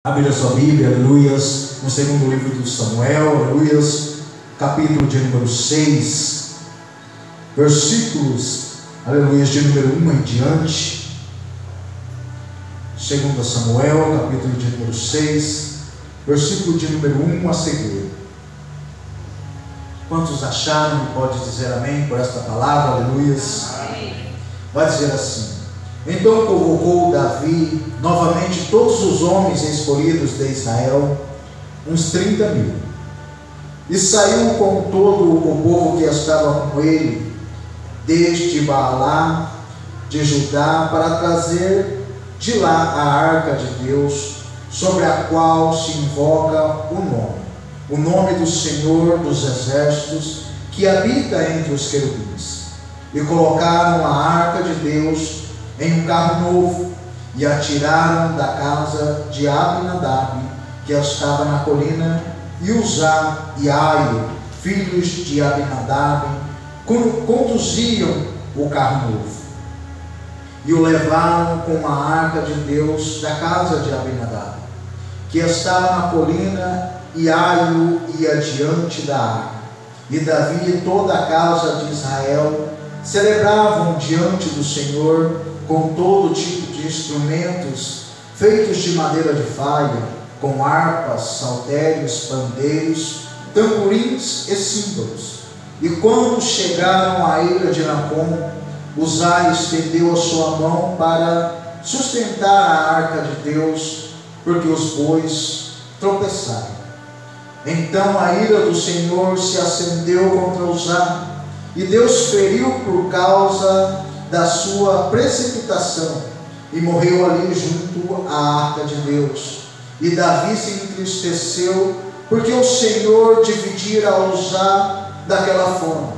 Abra sua Bíblia, aleluias, no segundo livro de Samuel, aleluias, capítulo de número 6, versículos, aleluias, de número 1 em diante. Segundo Samuel, capítulo de número 6, versículo de número 1 a seguir. Quantos acharam, pode dizer amém por esta palavra, aleluias? Amém. Vai dizer assim: então convocou Davi novamente todos os homens escolhidos de Israel, uns 30.000, e saiu com todo o povo que estava com ele, desde Baalá de Judá, para trazer de lá a arca de Deus, sobre a qual se invoca o nome do Senhor dos Exércitos, que habita entre os querubins. E colocaram a arca de Deus em um carro novo, e a tiraram da casa de Abinadab, que estava na colina, e Uzá e Aio, filhos de Abinadab, conduziam o carro novo, e o levaram com a arca de Deus da casa de Abinadab, que estava na colina, e Aio ia diante da arca. E Davi e toda a casa de Israel celebravam diante do Senhor com todo tipo de instrumentos feitos de madeira de faia, com harpas, saltérios, pandeiros, tamborins e símbolos. E quando chegaram à ilha de Nacon, Uzá estendeu a sua mão para sustentar a arca de Deus, porque os bois tropeçaram. Então a ira do Senhor se acendeu contra Uzá, e Deus feriu por causa da sua precipitação, e morreu ali junto à arca de Deus. E Davi se entristeceu, porque o Senhor dividira Uzá daquela forma.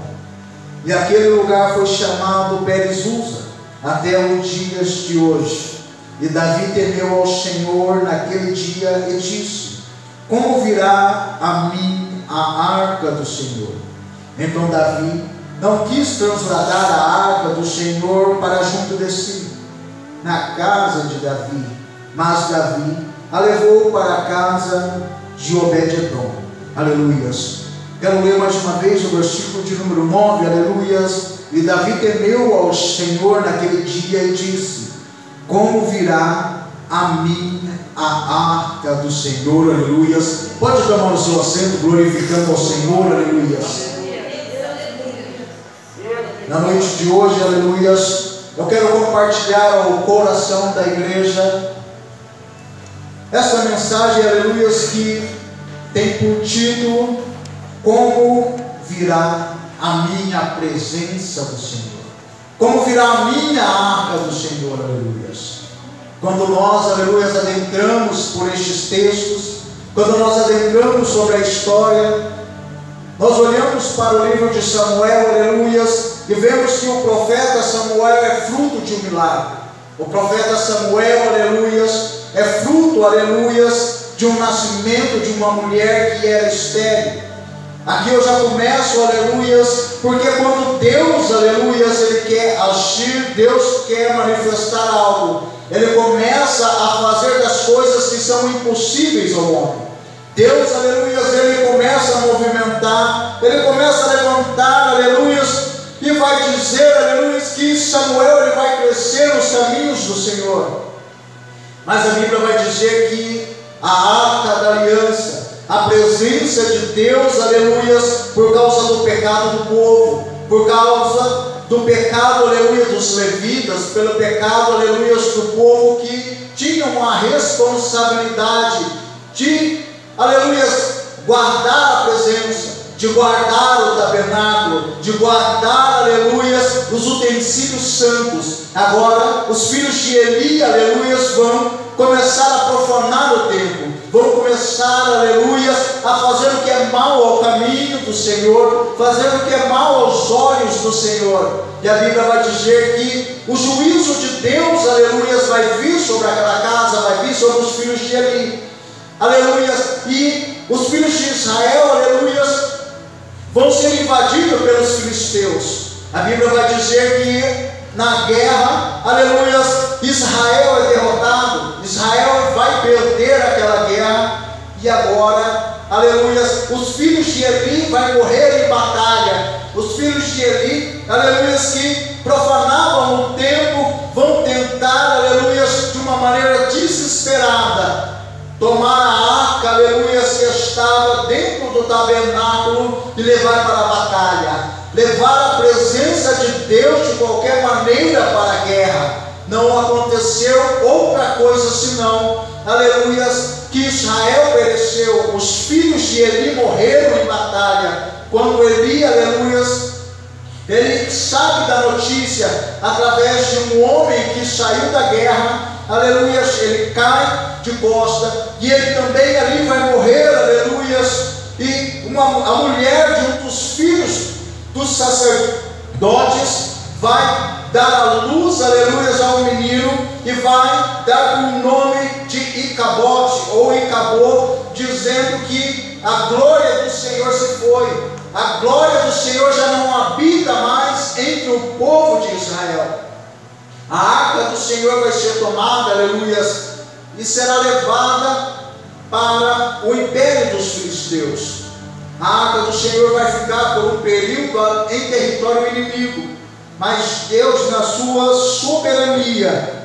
E aquele lugar foi chamado Peres-Uza até os dias de hoje. E Davi temeu ao Senhor naquele dia e disse: como virá a mim a arca do Senhor? Então Davi não quis transladar a arca do Senhor para junto de si, na casa de Davi, mas Davi a levou para a casa de Obed-edom. Aleluias. Quero ler mais uma vez o versículo de número 9, aleluias. E Davi temeu ao Senhor naquele dia e disse: como virá a mim a arca do Senhor? Aleluias. Pode tomar o seu assento glorificando ao Senhor, aleluias. Na noite de hoje, aleluias, eu quero compartilhar ao coração da igreja essa mensagem, aleluias, que tem por título: como virá a minha presença do Senhor? Como virá a minha arca do Senhor? Aleluias. Quando nós, aleluias, adentramos por estes textos, quando nós adentramos sobre a história, nós olhamos para o livro de Samuel, aleluias, e vemos que o profeta Samuel é fruto de um milagre. O profeta Samuel, aleluias, é fruto, aleluias, de um nascimento de uma mulher que era estéril. Aqui eu já começo, aleluias, porque quando Deus, aleluias, Ele quer agir, Deus quer manifestar algo, Ele começa a fazer das coisas que são impossíveis ao homem. Deus, aleluias, Ele começa a movimentar, Ele começa a levantar, aleluias, e vai dizer, aleluias, que Samuel ele vai crescer nos caminhos do Senhor. Mas a Bíblia vai dizer que a arca da aliança, a presença de Deus, aleluias, por causa do pecado do povo, por causa do pecado, aleluia, dos levitas, pelo pecado, aleluia, do povo que tinham a responsabilidade de, aleluia, guardar a presença, de guardar o tabernáculo, de guardar, aleluia, os utensílios santos. Agora, os filhos de Eli, aleluia, vão começar a profanar o templo, vão começar, aleluia, a fazer o que é mal ao caminho do Senhor, fazer o que é mal aos olhos do Senhor. E a Bíblia vai dizer que o juízo de Deus, aleluia, vai vir sobre aquela casa, vai vir sobre os filhos de Eli, aleluia, e os filhos de Israel, aleluia, vão ser invadidos pelos filisteus. A Bíblia vai dizer que na guerra, aleluia, Israel é derrotado, Israel vai perder aquela guerra, e agora, aleluia, os filhos de Eli vão morrer em batalha. Os filhos de Eli, aleluia, que profanavam o templo, vão tentar, aleluia, de uma maneira desesperada, tomar a arca, aleluia, que estava dentro do tabernáculo e levar para a batalha, levar a presença de Deus de qualquer maneira para a guerra. Não aconteceu outra coisa senão, aleluia, que Israel pereceu. Os filhos de Eli morreram em batalha. Quando Eli, aleluia, ele sabe da notícia através de um homem que saiu da guerra, aleluia, ele cai de costa, e ele também ali vai morrer, aleluia, e a mulher de um dos filhos dos sacerdotes vai dar a luz, aleluia, ao menino, e vai dar o nome de Icabote, ou Icabô, dizendo que a glória do Senhor se foi, a glória do Senhor já não habita mais entre o povo de Israel. A arca do Senhor vai ser tomada, aleluia, e será levada para o império dos filisteus. A arca do Senhor vai ficar por um período em território inimigo, mas Deus, na sua soberania,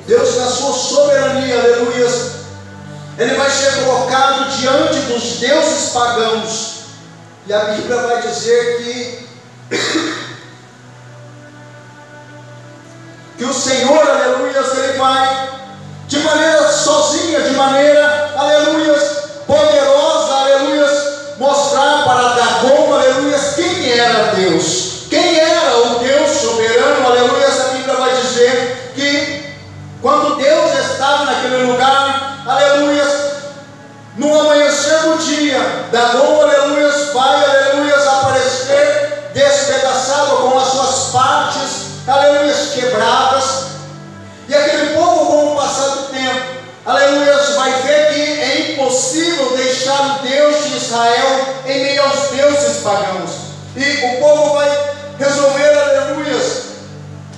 Deus, na sua soberania, aleluia, ele vai ser colocado diante dos deuses pagãos, e a Bíblia vai dizer que o Senhor, aleluia, ele vai de maneira sozinha, de maneira, aleluia, poderosa, aleluia, mostrar para Dagom, aleluia, quem era Deus, quem era o Deus soberano, aleluia. A Bíblia vai dizer que quando Deus estava naquele lugar, aleluia, no amanhecer do dia, Dagom, aleluia, vai, aleluia, aparecer despedaçado com as suas partes, aleluia, quebradas, e aquele povo, com o passar do tempo, aleluia, vai ver que é impossível deixar o Deus de Israel em meio aos deuses pagãos, e o povo vai resolver, aleluia,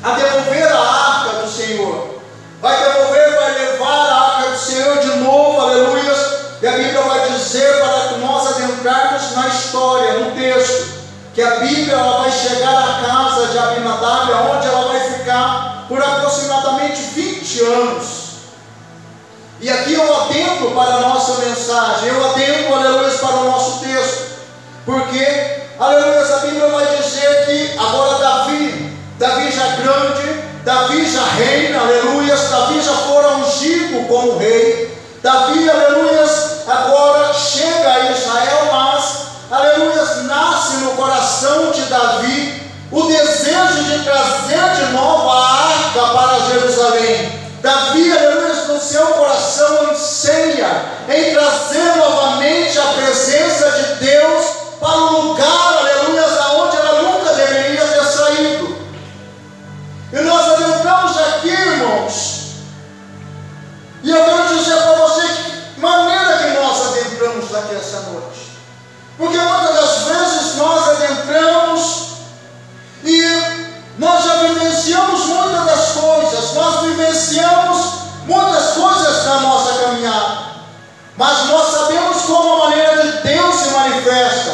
a devolver a arca do Senhor, vai levar a arca do Senhor de novo, aleluia, e a Bíblia vai dizer, para que nós adentrarmos na história, no texto, que a Bíblia ela vai chegar à casa de Abinadab, onde ela vai ficar por aproximadamente 20 anos. E aqui eu adentro para a nossa mensagem, eu adentro, aleluia, para o nosso texto, porque, aleluia, a Bíblia vai dizer que agora Davi já grande, Davi já reina, aleluia, Davi já fora ungido como rei, Davi, aleluia, agora chega a Israel, mas, aleluia, nasce no coração de Davi o desejo de trazer de novo a arca para Jerusalém. Davi, aleluia, no seu coração anseia em trazer novamente a presença de Deus para o lugar, aleluia, aonde ela nunca deveria ter saído. E nós adentramos aqui, irmãos, e eu quero dizer para você que maneira que nós adentramos aqui essa noite, porque muitas das vezes nós adentramos e nós já vivenciamos muitas das coisas, nós vivenciamos muitas coisas na nossa caminhada, mas nós sabemos como a maneira de Deus se manifesta.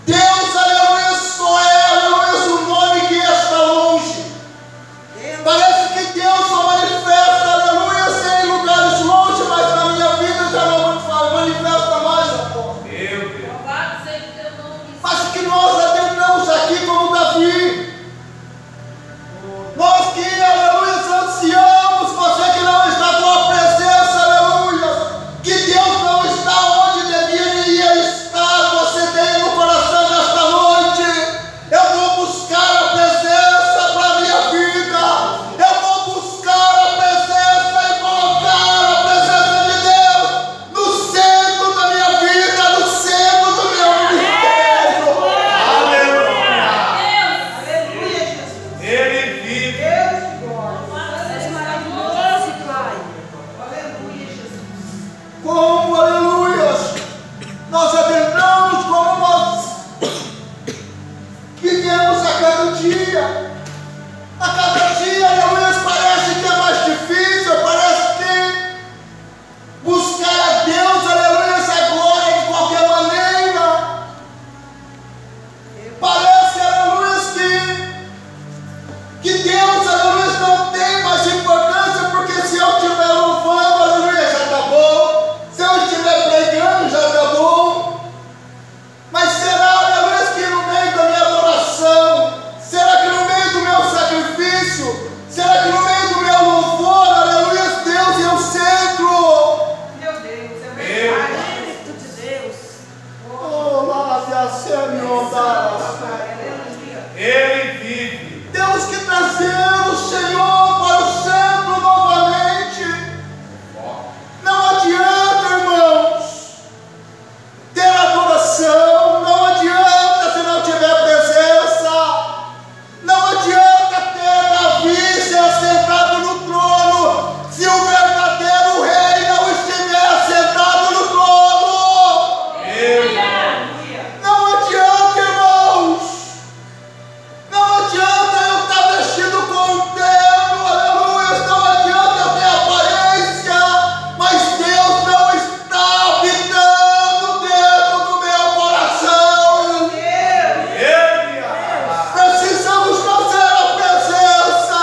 Deus, aleluia, só é, aleluia, o nome que está longe. Parece que Deus só manifesta, aleluia, em lugares longe, mas na minha vida já não manifesta mais agora. Mas que nós adentramos aqui como Davi. Nós que, aleluia, ansiamos, você que não está com a presença, aleluia, que Deus não está onde deveria estar, você tem no coração nesta noite. Eu vou buscar a presença para a minha vida, eu vou buscar a presença e colocar a presença de Deus no centro da minha vida, no centro do meu ministério. Aleluia! Aleluia, Jesus. Ele vive. Deus de glória. És maravilhoso, Pai. Aleluia, Jesus. Como, aleluia, nós adentramos, como nós vivemos a cada dia. A cada dia, aleluia, parece que é mais difícil, parece que buscar a Deus, aleluia, agora de qualquer maneira. Parece, aleluia, que Deus, aleluia, não tem mais importância, porque se eu estiver louvando, aleluia, já está bom. Se eu estiver pregando, já está bom. Mas será, aleluia, que no meio da minha adoração, será que no meio do meu sacrifício, será que no meio do meu louvor, aleluia, Deus é o centro? Meu Deus, é verdade. Espírito de Deus. Oh, lá se Aleluia. Ele vive. Temos que trazer o Senhor para o centro novamente. Não adianta, irmãos, ter adoração, não adianta se não tiver presença, não adianta ter Davi ser assentado no trono, se o verdadeiro rei não estiver assentado no trono. Não adianta, irmãos, não adianta eu estar vestido com um terno, aleluia, não adianta eu ter aparência, mas Deus não está habitando dentro do meu coração. Ele Precisamos trazer a presença.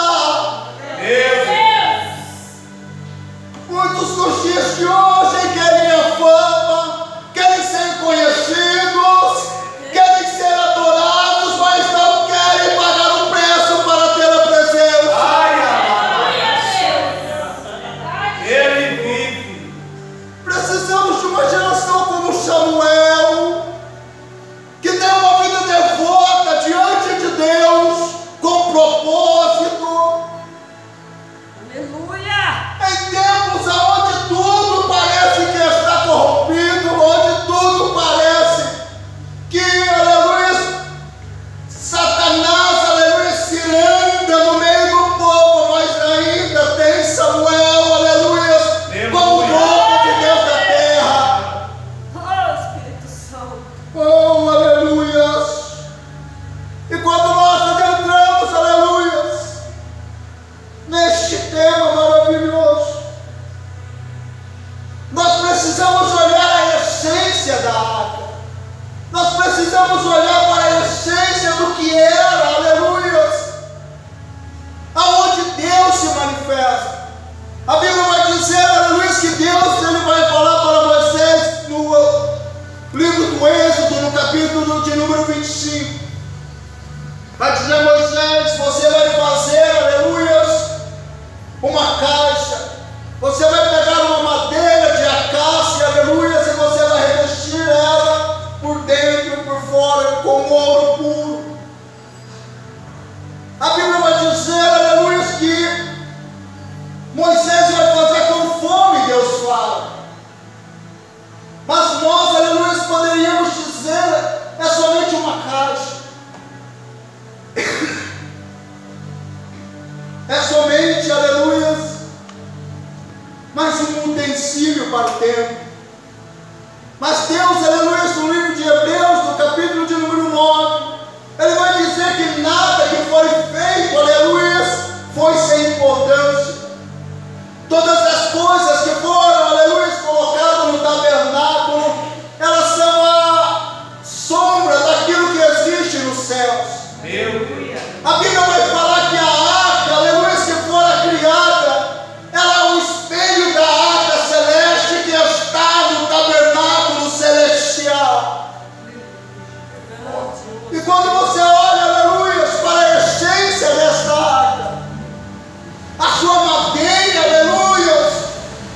Muitos nos dias de hoje querem a fama, querem ser conhecidos, querem ser adorados, mas não querem pagar o preço para ter a presença. Ele vive. Precisamos de uma geração como Samuel, que tem uma vida devota diante de Deus, com propósito. Aleluia. Em tempos onde tudo parece que está corrompido, onde tudo parece que, aleluia, Satanás, aleluia, se anda no meio do povo, mas ainda tem Samuel, aleluia, como boca de Deus da terra. Oh, Espírito Santo. Oh, aleluia. E quando nós adentramos, aleluia, neste tema maravilhoso, nós precisamos olhar a essência da água. Nós precisamos olhar para a essência do que era, aleluia, aonde Deus se manifesta. A Bíblia vai dizer, aleluia, que Deus ele vai falar para Moisés no livro do Êxodo, no capítulo de número 25. Vai dizer, Moisés, você vai fazer, aleluia, uma caixa. Você vai pegar uma madeira de acácia, aleluia, e você vai revestir ela por dentro e por fora com ouro puro. A Bíblia vai dizer, aleluia, que Moisés vai fazer conforme Deus fala. Mas nós, aleluia, poderíamos dizer, é somente uma caixa. É somente, aleluia, mais um utensílio para o templo. Mas Deus, aleluia, no livro de Hebreus, no capítulo de número 9, Ele vai dizer que nada que foi feito, aleluia, foi sem importância. Todas as coisas que foram, aleluia, colocadas no tabernáculo, elas são a sombra daquilo céus. Meu Deus. A Bíblia vai falar que a arca, aleluia, que fora criada, ela é um espelho da arca celeste que está no tabernáculo celestial. E quando você olha, aleluia, para a essência desta arca, a sua madeira, aleluia,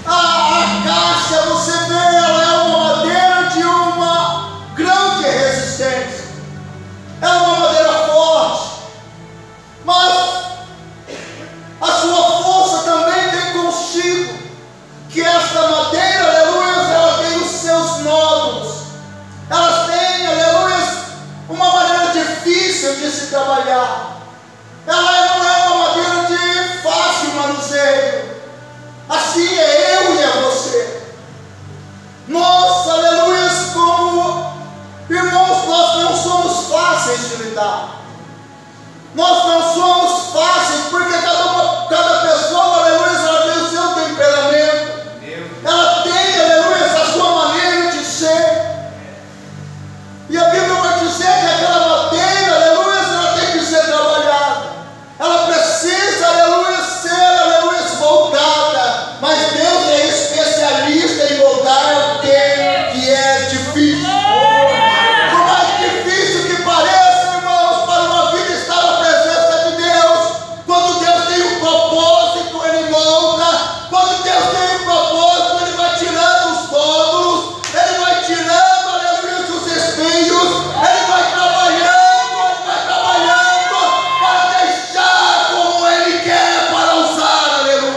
a acácia, você vê, ela é uma madeira de uma grande resistência. É uma madeira forte, mas a sua força também tem consigo que esta madeira, aleluia, ela tem os seus nódulos, elas têm, aleluia, uma maneira difícil de se trabalhar. Ela não é uma madeira de fácil manuseio. Assim é eu e é você. Nós, aleluia, como irmãos, nós não somos fáceis de lidar. Nós não somos fáceis, porque cada pessoa, aleluia, ela tem o seu temperamento. Ela tem, aleluia, a sua maneira de ser. E a Bíblia vai dizer que aquela madeira, aleluia, ela tem que ser trabalhada. Ela precisa, aleluia, ser, aleluia, moldada. Mas Deus é especialista em moldar aquele que é difícil. Por mais difícil que pareça, irmãos, para uma vida estar na presença de Deus, quando Deus tem um propósito, Ele molda. Quando Deus tem um propósito, Ele vai tirando os nódulos, Ele vai tirando, aleluia, os espinhos, Ele vai trabalhando para deixar como Ele quer para usar, aleluia.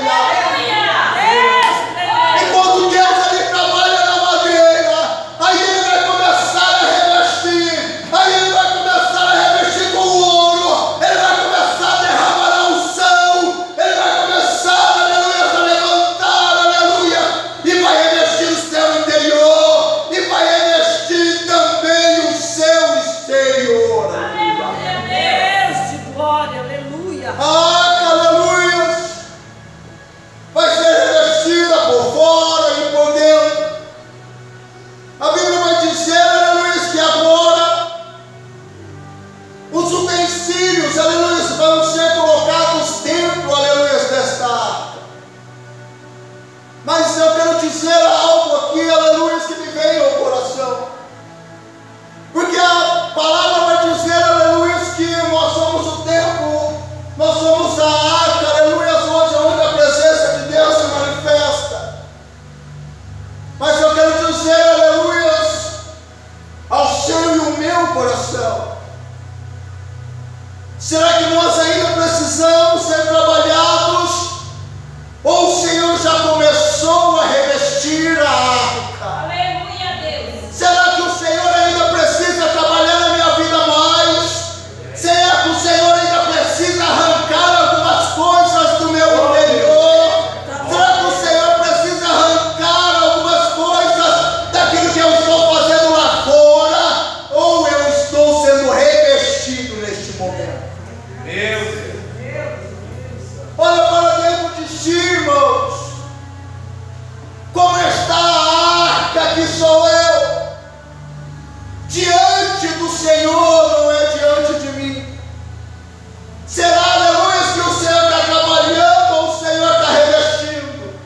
E quando Deus ele trabalha na madeira, aí Ele vai começar a revestir, aí Ele vai começar a revestir com ouro, Ele vai começar a derramar a unção, Ele vai começar, aleluia, a levantar, aleluia, e vai revestir o seu interior, e vai revestir também o seu exterior. Deus de glória, aleluia. A arca, aleluia, vai ser revestida por fora e por dentro. A Bíblia vai dizer, aleluia, que agora os utensílios, aleluia, vão ser colocados dentro, aleluia, desta arca. Mas eu quero dizer algo aqui, aleluia, que me veio ao coração. Porque a palavra vai dizer, aleluia, que nós somos o templo, nós somos a arca, aleluia, onde a presença de Deus se manifesta. Mas eu quero dizer, aleluia, ao seu e o meu coração, será que nós ainda precisamos ser trabalhados? Ou o Senhor já começou a revestir a arca? Aleluia, Deus. Será que o Senhor ainda precisa trabalhar na minha vida mais? Será que o Senhor ainda precisa arrancar algumas coisas do meu interior? Será que o Senhor precisa arrancar algumas coisas daquilo que eu estou fazendo lá fora? Ou eu estou sendo revestido neste momento? Meu Deus. Olha para dentro de si, irmãos. Como está a arca que sou eu? Diante do Senhor, não é diante de mim. Será, aleluia, que o Senhor está trabalhando ou o Senhor está revestindo?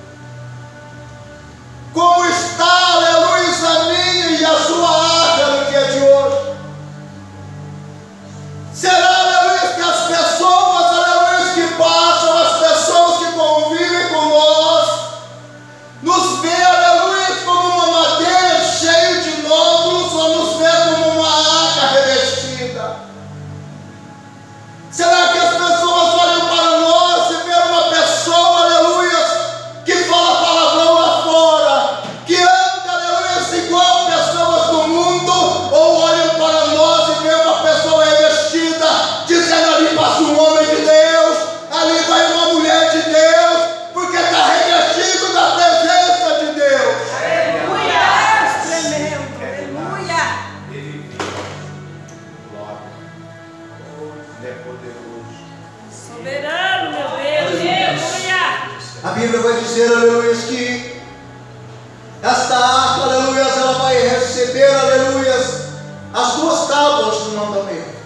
Como está, aleluia, a minha e a sua arca no dia de hoje? Será, aleluia, que as pessoas, aleluia, que passam, as pessoas que convivem com nós, nos vê, aleluia, como uma madeira cheia de nódulos, ou nos vê como uma arca revestida? Será que as pessoas olham para nós e veem uma pessoa, aleluia, que fala palavrão lá fora, que anda, aleluia, igual pessoas do mundo, ou olham para nós e veem uma pessoa revestida, dizendo: ali passa um homem de Deus, ali vai uma mulher de Deus, porque está revestido da presença de Deus. Aleluia, tremendo, aleluia. Ele vive. Glória. Ele é poderoso. Soberano, meu Deus, aleluia. A Bíblia vai dizer, aleluia, que esta arca, aleluia, ela vai receber, aleluia, as duas tábuas do mandamento.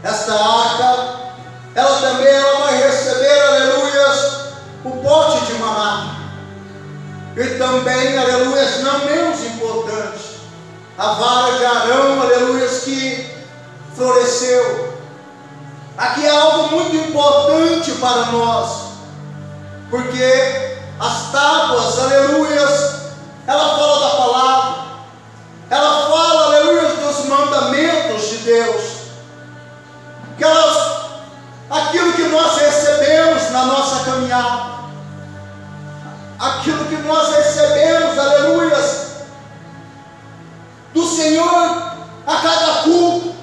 esta arca, ela também vai receber, aleluias, o pote de maná. E também, aleluias, não menos importante, a vara de Arão, aleluias, que floresceu. Aqui é algo muito importante para nós, porque as tábuas, aleluias, ela fala da palavra, ela fala, aleluias, dos mandamentos de Deus, que aquilo que nós recebemos na nossa caminhada, aquilo que nós recebemos, aleluias, do Senhor a cada culto,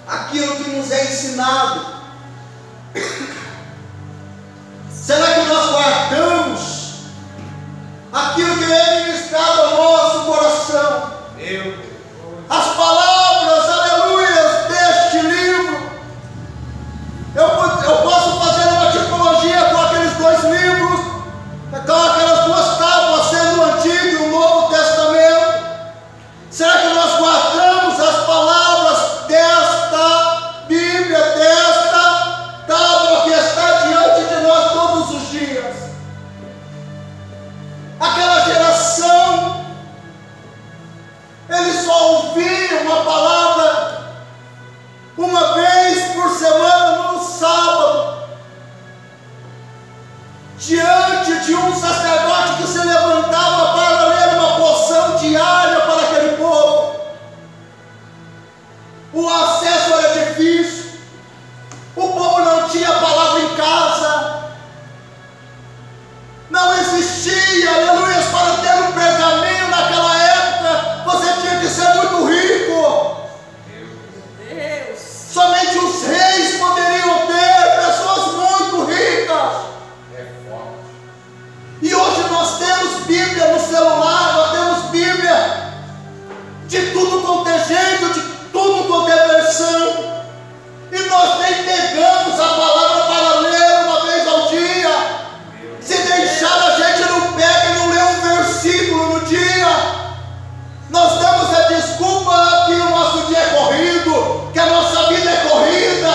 aquilo que nos é ensinado, será que nós guardamos aquilo que é ministrado ao nosso coração? As palavras, aleluias, deste livro. Eu posso fazer uma tipologia com aqueles dois livros, com aquelas duas tábuas, sendo o Antigo e o Novo Testamento. Será que nós guardamos as palavras desta Bíblia, desta tábua que está diante de nós todos os dias? Aquela geração, eles só ouviam a palavra uma vez por semana, no sábado, diante de um sacerdote que se levantava para ler uma porção diária para aquele povo. O acesso era difícil, o povo não tinha a palavra em casa, não existia, aleluia, para ter um pergaminho naquela época, você tinha que ser muito rico. Deus. Somente os reis poderiam ter, pessoas muito ricas. E hoje nós temos Bíblia no celular, nós temos Bíblia de tudo quanto é jeito, de tudo quanto é versão, e nós nem pegamos a palavra para ler uma vez ao dia. Se deixar, a gente não pega e não lê um versículo no dia. Nós damos a desculpa que o nosso dia é corrido, que a nossa vida é corrida,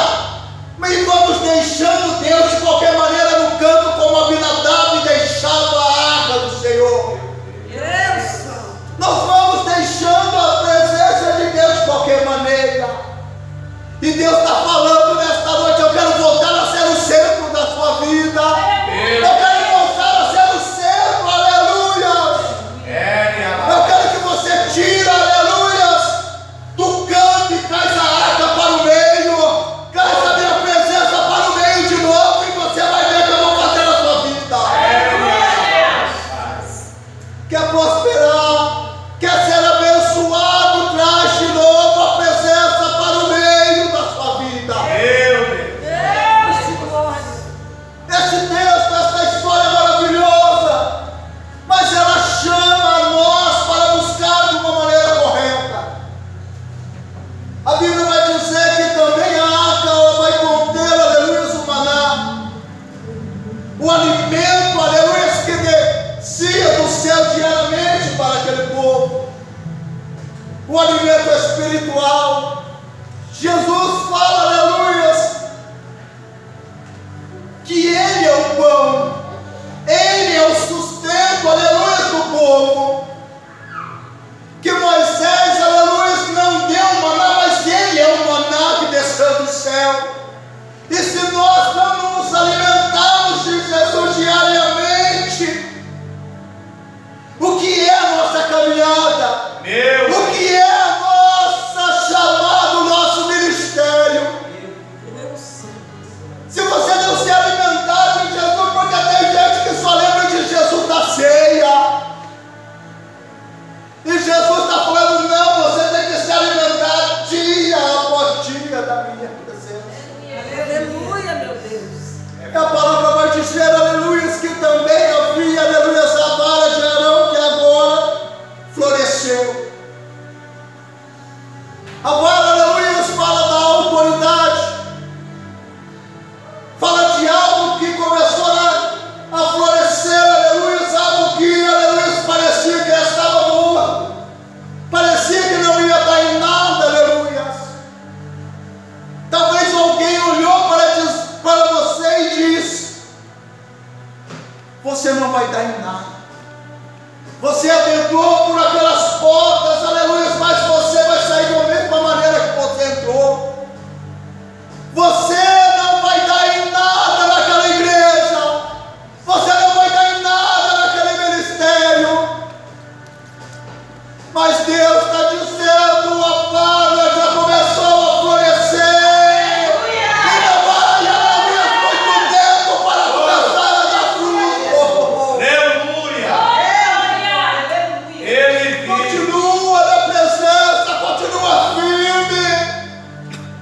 mas vamos deixando Deus de qualquer maneira no canto, como Abinadab deixava a arca do Senhor. Deus. Nós vamos deixando a presença de Deus de qualquer maneira. E Deus está falando nesta noite: eu quero voltar a ser o centro da sua vida. Eu quero voltar a ser o centro, aleluia. Eu quero que você tire, aleluias, do canto e traz a arca para o meio, traz a minha presença para o meio de novo, e você vai ver que eu vou fazer na sua vida. Quer prosperar, quer ser abençoado, traz de novo a presença para o meio da sua vida. Deus, glória. Esse texto, essa história é maravilhosa, mas ela chama a nós para buscar de uma maneira correta. A Bíblia vai dizer que também a arca ela vai conter, aleluia, o maná, o alimento, aleluia, que descia do céu diariamente para aquele povo, o alimento espiritual. Jesus fala, aleluia, que Ele é o pão, Ele é o sustento, aleluia, do povo, que Moisés, aleluia, não deu maná, mas Ele é o maná que desceu do céu. E se nós não nos alimentarmos de Jesus diariamente, o que é a nossa caminhada? O que é a nossa chamada, o nosso ministério? Se você não se alimentar de Jesus, porque tem gente que só lembra de Jesus da ceia, e Jesus está falando: não, você tem que se alimentar dia após dia da minha presença. Aleluia, meu Deus. E a palavra vai dizer, aleluia, que também havia, aleluia, a vara de Arão que agora floresceu. A vara, aleluia, fala da autoridade, fala de algo que começou a florescer, aleluia, algo que, aleluia, parecia que estava morto, parecia que não ia dar em nada, aleluia. não vai dar em nada. Você adentrou por aquelas portas, aleluia, mas você vai sair da mesma maneira que você entrou. Você não vai dar em nada naquela igreja. Você não vai dar em nada naquele ministério. Mas Deus está dizendo, a palha já começou a florescer. Ainda vai, aleluia, muito tempo para começar a dar fruto. Aleluia. Ele Continua na presença, continua firme.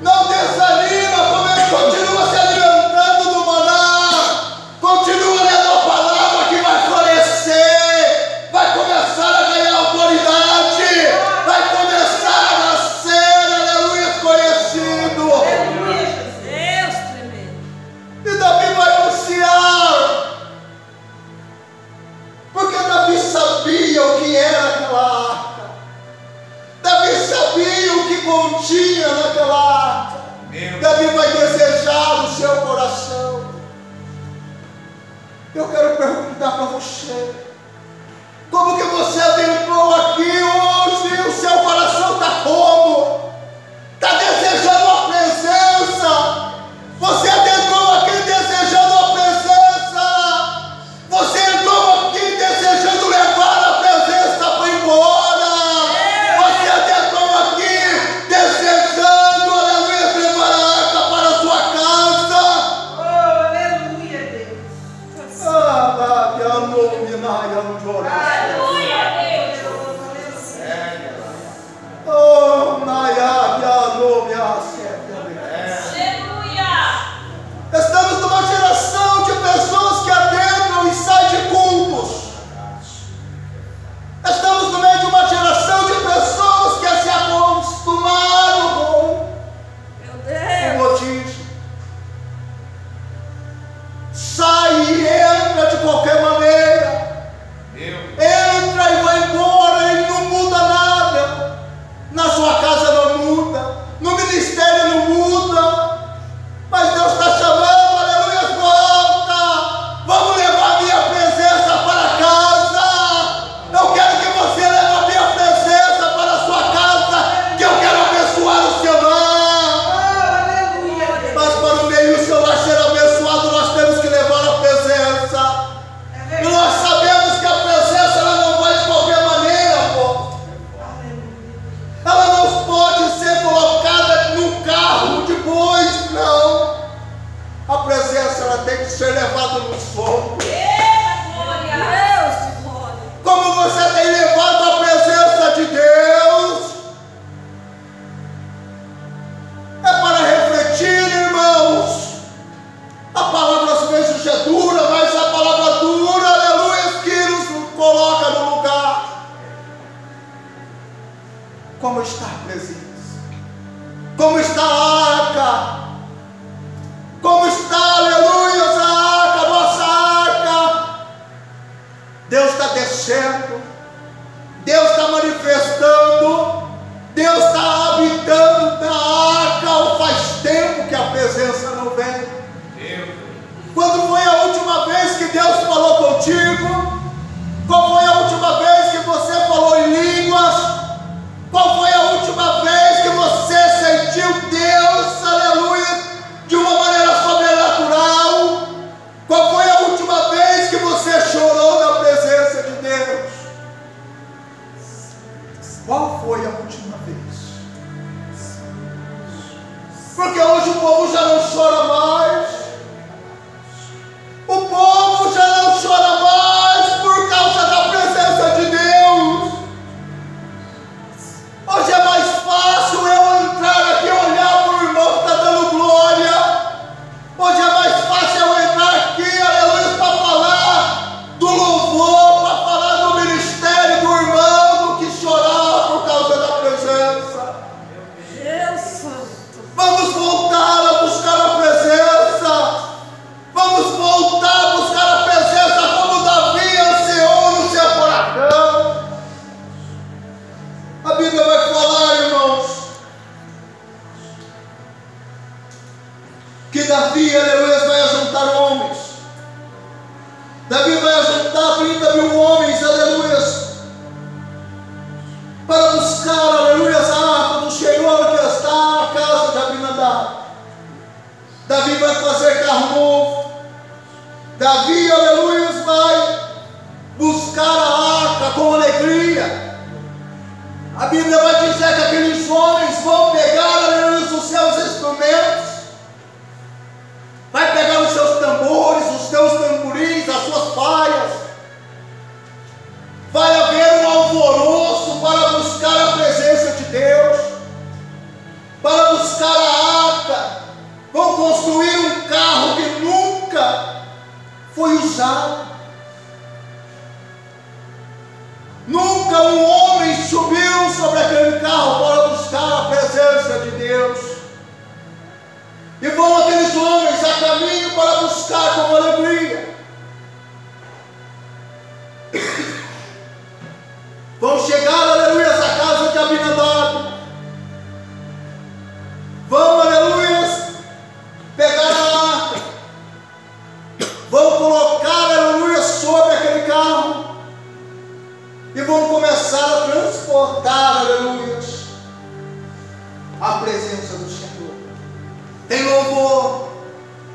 Não desanima, continua se alimentando do maná. Continua lendo a palavra que vai florescer. Vai começar a ganhar autoridade. Vai começar a ser, aleluia, conhecido. Deus tremendo. E Davi vai anunciar. Porque Davi sabia o que era aquela arca. Davi sabia o que continha naquela arca. Davi vai desejar o seu coração. Eu quero perguntar para você: como que você adentrou aqui hoje? O seu coração está como? Está desejando a presença? Você adentrou aqui desejando a presença? Você entrou aqui desejando levar a presença para embora? Você adentrou aqui desejando, aleluia, levar a arca para a sua casa? Oh, aleluia, Deus. Ah, que amor, me maia, não chora. Aleluia, Deus. Oh, maia, que amor, me acerta. Aleluia. Estamos numa geração de pessoas que adentram e saem de cultos. Estamos no meio de uma geração de pessoas que se acostumaram com Meu o Deus. modismo. Sai e entra de qualquer maneira. Entra e vai embora e não muda nada. Na sua casa não muda. No ministério não muda. Mas Deus está chamando, aleluia, volta. Vamos levar a minha presença para casa. Eu quero que você leve a minha presença para a sua casa, que eu quero abençoar o seu lar. Aleluia, Deus. Mas para o meio o seu lar ser abençoado, nós temos que levar a presença. É E nós sabemos que a presença ela não vai de qualquer maneira, pô. Ela não pode ser colocada num carro depois, não. A presença ela tem que ser levada no soco. Deus, glória. Como você tem levado a presença de Deus? É para refletir, irmãos. A palavra às vezes é dura, mas a palavra dura, aleluia, que nos coloca no lugar. Como está a presença? Como está a arca? Como está, aleluia, a arca, a nossa arca? Deus está descendo, Deus está manifestando, Deus está habitando na arca. Faz tempo que a presença não vem. Quando foi a última vez que Deus falou contigo? Qual foi a última vez que você falou em línguas? Qual foi a última vez que você sentiu Deus, aleluia, de uma maneira sobrenatural? Qual foi a última vez que você chorou na presença de Deus? Qual foi a última vez? Porque hoje o povo já não chora mais. O povo já não chora mais por causa da presença de Deus. Hoje é mais fácil eu entrar aqui e olhar para o irmão que está dando glória. Hoje é mais fácil eu entrar aqui, aleluia, para falar do louvor, para falar do ministério do irmão, do que chorar por causa da presença. Deus santo. Vamos voltar a buscar a presença. Vamos voltar a buscar a presença como Davi ansiou no seu coração. A Bíblia vai falar, irmãos, que Davi, aleluia, vai ajuntar homens. Davi vai ajuntar vai fazer carro novo. Davi, aleluia, vai buscar a arca com alegria. A Bíblia vai dizer que aqueles homens vão pegar, aleluia, os seus instrumentos, vai pegar os seus tambores, os seus tamborins, as suas faias. Vai haver um alvoroço para buscar a presença de Deus, para buscar a arca. Vão construir um carro que nunca foi usado. Nunca um homem subiu sobre aquele carro para buscar a presença de Deus. E vão aqueles homens a caminho para buscar com alegria. Vão chegar, aleluia, à casa de Abinadab. Vão, aleluia, pegar a arca. Vão colocar, aleluia, sobre aquele carro. E vão começar a transportar, aleluia, a presença do Senhor. Tem louvor,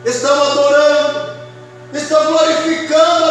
estão adorando, estão glorificando